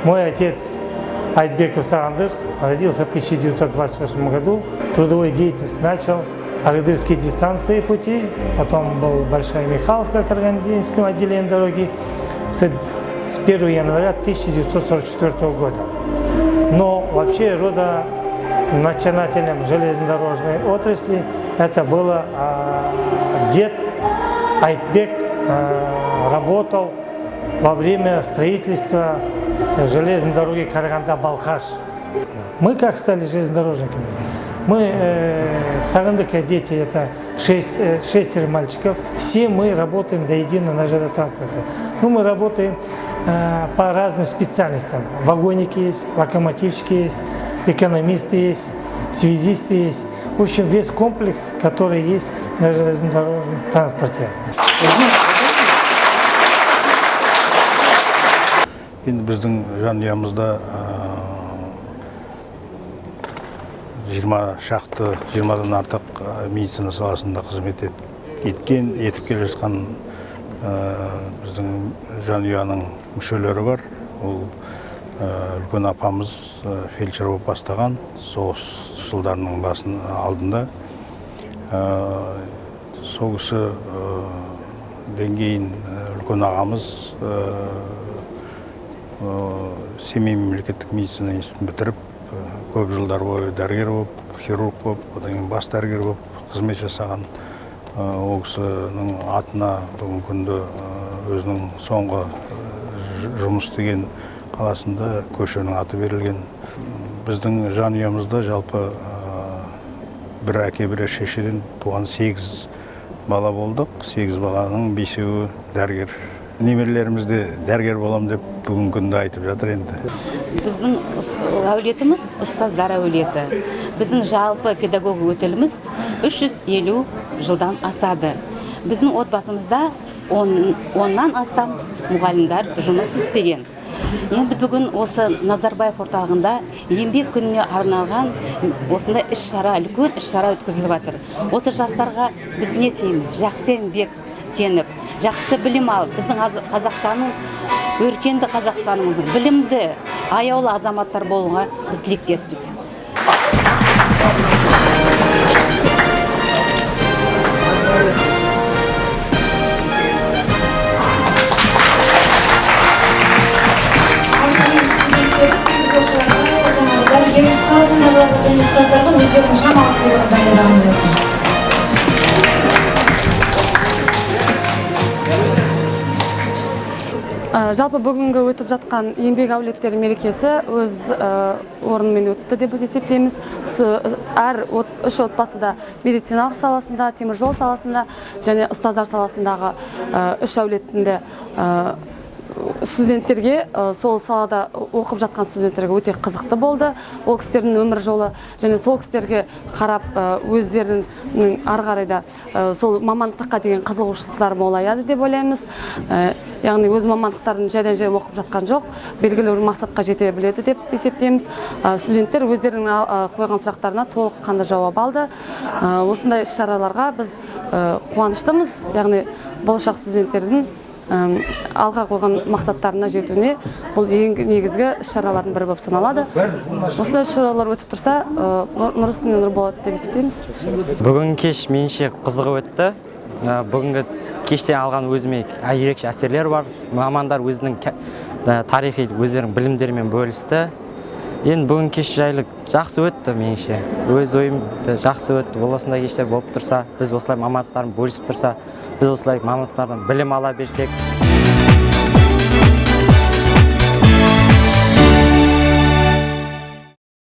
Мой отец Айтбеков Сагандых родился в 1928 году. Трудовую деятельность начал Агадырские дистанции пути, потом был Большая Михайловка Карагандинского отделения дороги с 1 января 1944 года. Но вообще родоначинателем железнодорожной отрасли это было дед Айтбек, работал во время строительства железной дороги Караганда-Балхаш. Мы как стали железнодорожниками? Мы Сагандыка дети, это шестеро мальчиков. Все мы работаем до единого на железнотранспорте. Ну, мы работаем по разным специальностям. Вагоники есть, локомотивщики есть, экономисты есть, связисты есть. В общем, весь комплекс, который есть на железнодорожном транспорте. Енді біздің жанұямызда 20-дан артық медицина саласында қызмет етіп келе жатқан біздің жанұяның мүшелері бар. Ол үлкен апамыз фельдшер болып бастаған соғыс жылдарының алдында. Сол кісіден кейін үлкен ағамыз Семей мемлекеттік медицина институтын бітіріп, көп жылдар бойы дәрігер болып, хирург болып, одан кейін бас дәрігер болып қызмет жасаған. Ол кісінің атына бүгінгі күнде өзінің соңғы жұмыс істеген қаласында көшенің аты берілген. Біздің жанұямызда жалпы бір әке бір шешеден туған 8 бала болдық. 8 баланың 5-еуі дәрігер. Немерелеріміз де дәрігер болам деп бүгінгі күнде айтып жатыр енді. Біздің әулетіміз ұстаздар әулеті. Біздің жалпы педагог өтіліміз 350 жылдан асады. Біздің отбасымызда 10-нан астам мұғалімдер жұмыс істеген. Енді бүгін осы Назарбаев орталығында еңбек күніне арналған осындай үлкен іс-шара өткізіліп жатыр. Осы жастарға біз не тілейміз? Жақсы еңбек теніп, жақсы білім алып, біздің Қазақстанның, өркенді Қазақстанның білімді, аяулы азаматтар болуға біз тілектеспіз. Жалпы бүгінгі өтіп жатқан еңбек әулеттері мерекесі өз орнымен өтті деп есептейміз. Әр 3 отбасыда медициналық саласында, теміржол саласында және ұстаздар саласындағы 3 әулетінде студенттерге, сол салада оқып жатқан студенттерге өте қызықты болды. Ол кісілердің өмір жолы және сол кісілерге қарап өздерінің ары қарайда сол мамандыққа деген қызығушылықтары молаяды деп ойлаймыз. Яғни өз мамандықтарын жайдан-жай оқып жатқан жоқ, белгілі бір мақсатқа жете біледі деп есептейміз. Студенттер өздерінің қойған сұрақтарына толыққанды жауап алды. Осындай іс-шараларға біз қуаныштымыз. Яғни болашақ студенттердің алға қойған мақсаттарына жетуіне бұл ең негізгі іс-шаралардың бірі болып саналады. Осындай іс-шаралар өтіп тұрса, нұр үстіне нұр болады деп есептейміз. Бүгін кеш меніңше қызығы өтті. Бүгінгі кеште алған өзіме ерекше әсерлер бар. Мамандар өзінің тарихи өздерінің білімдерімен бөлісті. Енді бүгін кеш жайлы жақсы өтті меніңше. Өз ойымды жақсы өтті. Ол осындай кештер болып тұрса, біз осылай мамандықтарын бөлісіп тұрса, біз осылай мамандықтардан білім ала берсек.